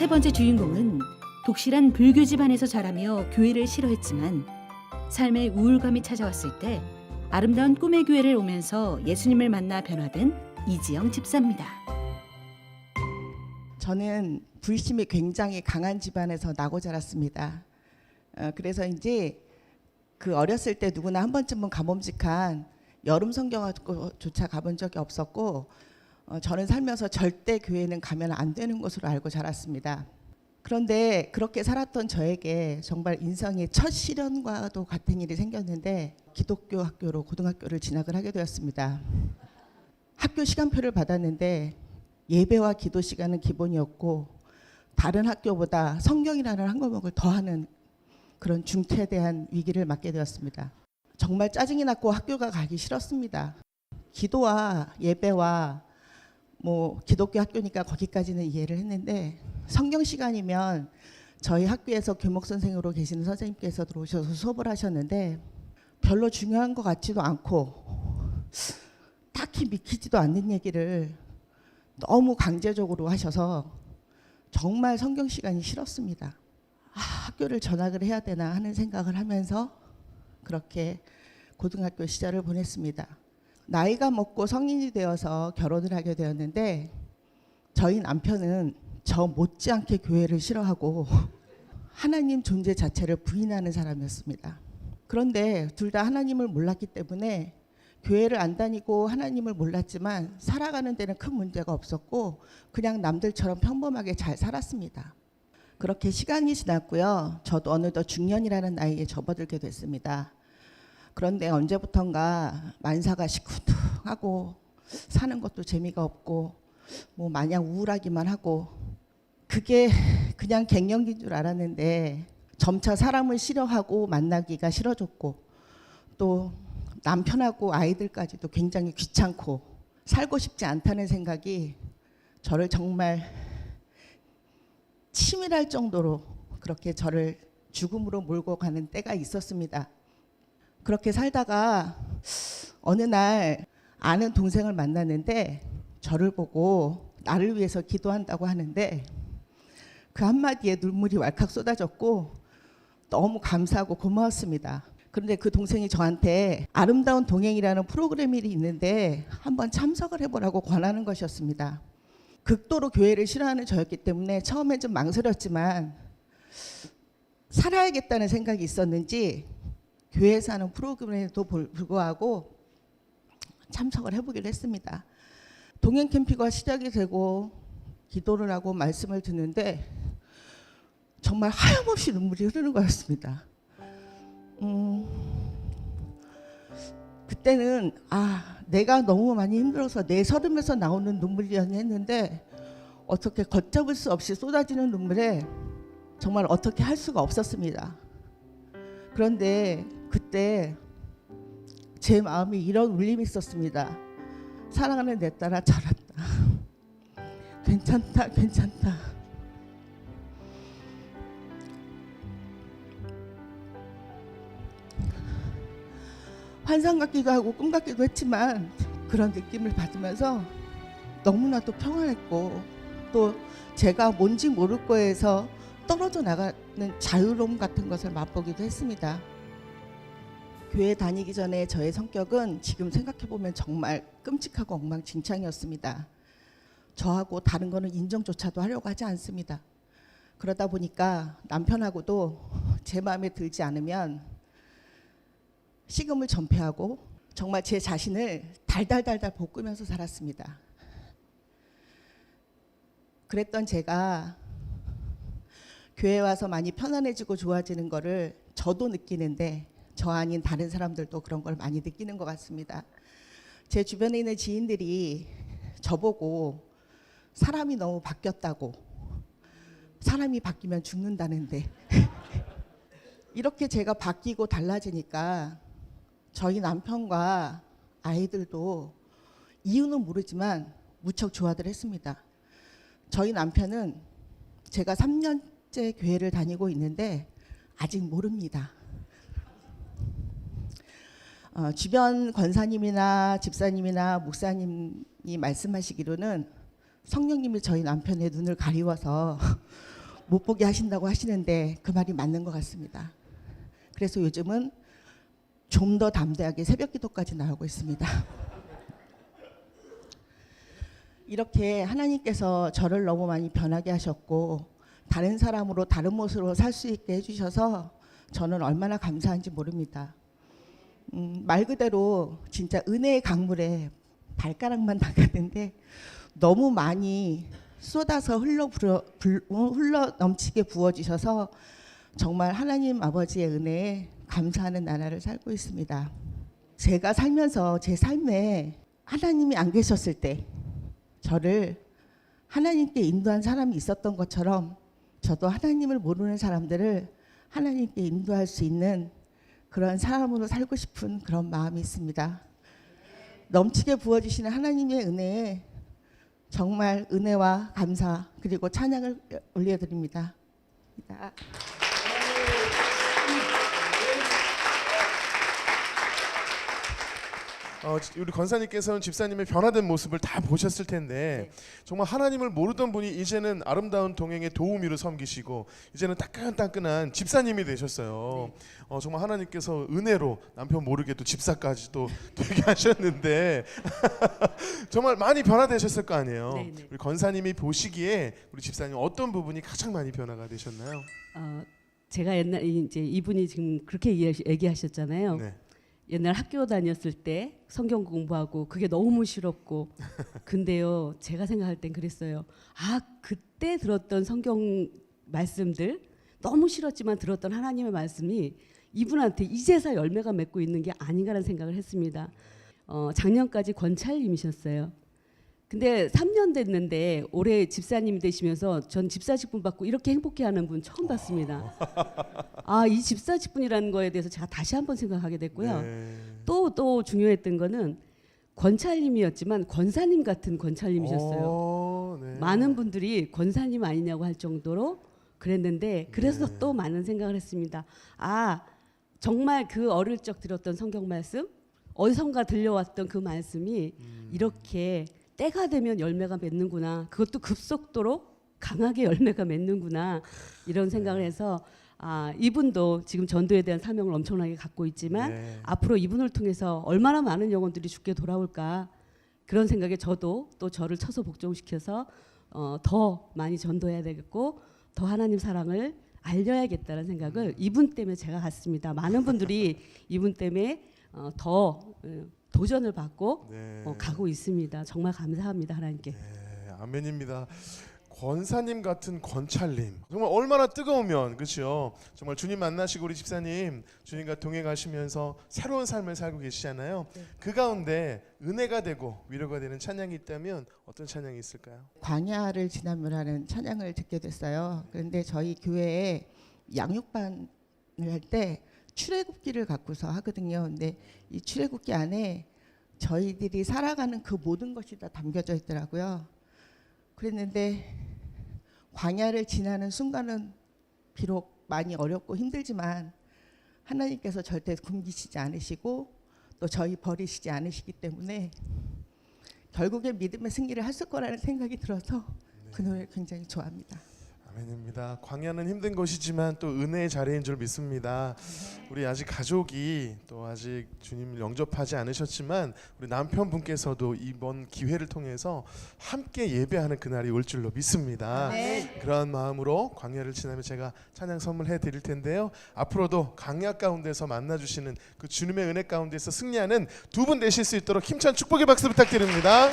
세 번째 주인공은 독실한 불교 집안에서 자라며 교회를 싫어했지만 삶의 우울감이 찾아왔을 때 아름다운 꿈의 교회를 오면서 예수님을 만나 변화된 이지영 집사입니다. 저는 불심이 굉장히 강한 집안에서 나고 자랐습니다. 그래서 이제 그 어렸을 때 누구나 한 번쯤은 가봄직한 여름 성경학교조차 가본 적이 없었고 저는 살면서 절대 교회는 가면 안 되는 곳으로 알고 자랐습니다. 그런데 그렇게 살았던 저에게 정말 인생의 첫 시련과도 같은 일이 생겼는데 기독교 학교로 고등학교를 진학을 하게 되었습니다. 학교 시간표를 받았는데 예배와 기도 시간은 기본이었고 다른 학교보다 성경이라는 한 과목을 더 하는 그런 중퇴대한 위기를 맞게 되었습니다. 정말 짜증이 났고 학교가 가기 싫었습니다. 기도와 예배와 기독교 학교니까 거기까지는 이해를 했는데 성경 시간이면 저희 학교에서 교목 선생으로 계시는 선생님께서 들어오셔서 수업을 하셨는데 별로 중요한 것 같지도 않고 딱히 믿기지도 않는 얘기를 너무 강제적으로 하셔서 정말 성경 시간이 싫었습니다. 학교를 전학을 해야 되나 하는 생각을 하면서 그렇게 고등학교 시절을 보냈습니다. 나이가 먹고 성인이 되어서 결혼을 하게 되었는데 저희 남편은 저 못지않게 교회를 싫어하고 하나님 존재 자체를 부인하는 사람이었습니다. 그런데 둘 다 하나님을 몰랐기 때문에 교회를 안 다니고 하나님을 몰랐지만 살아가는 데는 큰 문제가 없었고 그냥 남들처럼 평범하게 잘 살았습니다. 그렇게 시간이 지났고요. 저도 어느덧 중년이라는 나이에 접어들게 됐습니다. 그런데 언제부턴가 만사가 시큰둥하고 사는 것도 재미가 없고 마냥 우울하기만 하고 그게 그냥 갱년기인 줄 알았는데 점차 사람을 싫어하고 만나기가 싫어졌고 또 남편하고 아이들까지도 굉장히 귀찮고 살고 싶지 않다는 생각이 저를 정말 치밀할 정도로 그렇게 저를 죽음으로 몰고 가는 때가 있었습니다. 그렇게 살다가 어느 날 아는 동생을 만났는데 저를 보고 나를 위해서 기도한다고 하는데 그 한마디에 눈물이 왈칵 쏟아졌고 너무 감사하고 고마웠습니다. 그런데 그 동생이 저한테 아름다운 동행이라는 프로그램이 있는데 한번 참석을 해보라고 권하는 것이었습니다. 극도로 교회를 싫어하는 저였기 때문에 처음엔 좀 망설였지만 살아야겠다는 생각이 있었는지 교회에서 하는 프로그램에도 불구하고 참석을 해보기로 했습니다. 동행 캠핑가 시작이 되고 기도를 하고 말씀을 듣는데 정말 하염없이 눈물이 흐르는 거였습니다. 그때는 내가 너무 많이 힘들어서 내 서름에서 나오는 눈물이었니 했는데 어떻게 걷잡을 수 없이 쏟아지는 눈물에 정말 어떻게 할 수가 없었습니다. 그런데 그때 제 마음이 이런 울림이 있었습니다. 사랑하는 내 딸아 잘한다. 괜찮다 괜찮다. 환상 같기도 하고 꿈 같기도 했지만 그런 느낌을 받으면서 너무나도 평안했고 또 제가 뭔지 모를 거에서 떨어져 나가는 자유로움 같은 것을 맛보기도 했습니다. 교회 다니기 전에 저의 성격은 지금 생각해보면 정말 끔찍하고 엉망진창이었습니다. 저하고 다른 거는 인정조차도 하려고 하지 않습니다. 그러다 보니까 남편하고도 제 마음에 들지 않으면 식음을 전폐하고 정말 제 자신을 달달달달 볶으면서 살았습니다. 그랬던 제가 교회 와서 많이 편안해지고 좋아지는 거를 저도 느끼는데 저 아닌 다른 사람들도 그런 걸 많이 느끼는 것 같습니다. 제 주변에 있는 지인들이 저보고 사람이 너무 바뀌었다고, 사람이 바뀌면 죽는다는데 이렇게 제가 바뀌고 달라지니까 저희 남편과 아이들도 이유는 모르지만 무척 좋아들 했습니다. 저희 남편은 제가 3년째 교회를 다니고 있는데 아직 모릅니다. 주변 권사님이나 집사님이나 목사님이 말씀하시기로는 성령님이 저희 남편의 눈을 가리워서 못 보게 하신다고 하시는데 그 말이 맞는 것 같습니다. 그래서 요즘은 좀 더 담대하게 새벽기도까지 나오고 있습니다. 이렇게 하나님께서 저를 너무 많이 변하게 하셨고 다른 사람으로 다른 모습으로 살 수 있게 해주셔서 저는 얼마나 감사한지 모릅니다. 말 그대로 진짜 은혜의 강물에 발가락만 담갔는데 너무 많이 쏟아서 흘러 넘치게 부어주셔서 정말 하나님 아버지의 은혜에 감사하는 나라를 살고 있습니다. 제가 살면서 제 삶에 하나님이 안 계셨을 때 저를 하나님께 인도한 사람이 있었던 것처럼 저도 하나님을 모르는 사람들을 하나님께 인도할 수 있는 그런 사람으로 살고 싶은 그런 마음이 있습니다. 넘치게 부어주시는 하나님의 은혜에 정말 은혜와 감사 그리고 찬양을 올려드립니다. 우리 권사님께서는 집사님의 변화된 모습을 다 보셨을 텐데 정말 하나님을 모르던 분이 이제는 아름다운 동행의 도우미로 섬기시고 이제는 따끈따끈한 집사님이 되셨어요. 정말 하나님께서 은혜로 남편 모르게도 집사까지도 되게 하셨는데 정말 많이 변화되셨을 거 아니에요. 네네. 우리 권사님이 보시기에 우리 집사님 어떤 부분이 가장 많이 변화가 되셨나요? 제가 옛날에 이제 이분이 지금 그렇게 얘기하셨잖아요. 네. 옛날 학교 다녔을 때 성경 공부하고 그게 너무 싫었고 근데요 제가 생각할 땐 그랬어요. 그때 들었던 성경 말씀들 너무 싫었지만 들었던 하나님의 말씀이 이분한테 이제서 열매가 맺고 있는 게 아닌가라는 생각을 했습니다. 작년까지 권찰님이셨어요. 근데 3년 됐는데 올해 집사님이 되시면서 전 집사 직분 받고 이렇게 행복해하는 분 처음 봤습니다. 이 집사 직분이라는 거에 대해서 제가 다시 한번 생각하게 됐고요. 네. 또 중요했던 거는 권찰님이었지만 권사님 같은 권찰님이셨어요. 네. 많은 분들이 권사님 아니냐고 할 정도로 그랬는데 그래서 네. 또 많은 생각을 했습니다. 정말 그 어릴 적 들었던 성경 말씀 어디선가 들려왔던 그 말씀이 이렇게 때가 되면 열매가 맺는구나. 그것도 급속도로 강하게 열매가 맺는구나. 이런 생각을 해서 이분도 지금 전도에 대한 사명을 엄청나게 갖고 있지만 네. 앞으로 이분을 통해서 얼마나 많은 영혼들이 죽게 돌아올까 그런 생각에 저도 또 저를 쳐서 복종시켜서 더 많이 전도해야 되겠고 더 하나님 사랑을 알려야겠다는 생각을 이분 때문에 제가 갖습니다. 많은 분들이 이분 때문에 더 도전을 받고 네. 가고 있습니다. 정말 감사합니다 하나님께. 네, 아멘입니다. 권사님 같은 권찰님 정말 얼마나 뜨거우면 그렇죠. 정말 주님 만나시고 우리 집사님 주님과 동행하시면서 새로운 삶을 살고 계시잖아요. 네. 그 가운데 은혜가 되고 위로가 되는 찬양이 있다면 어떤 찬양이 있을까요? 광야를 지나며라는 찬양을 듣게 됐어요. 그런데 저희 교회에 양육반을 할 때 출애굽기를 갖고서 하거든요. 근데 이 출애굽기 안에 저희들이 살아가는 그 모든 것이 다 담겨져 있더라고요. 그랬는데 광야를 지나는 순간은 비록 많이 어렵고 힘들지만 하나님께서 절대 굶기시지 않으시고 또 저희 버리시지 않으시기 때문에 결국에 믿음의 승리를 하실 거라는 생각이 들어서 그 노래를 굉장히 좋아합니다. 아멘입니다. 광야는 힘든 것이지만 또 은혜의 자리인 줄 믿습니다. 우리 아직 가족이 또 아직 주님을 영접하지 않으셨지만 우리 남편분께서도 이번 기회를 통해서 함께 예배하는 그날이 올 줄로 믿습니다. 네. 그런 마음으로 광야를 지나며 제가 찬양 선물해 드릴 텐데요. 앞으로도 광야 가운데서 만나주시는 그 주님의 은혜 가운데서 승리하는 두 분 되실 수 있도록 힘찬 축복의 박수 부탁드립니다.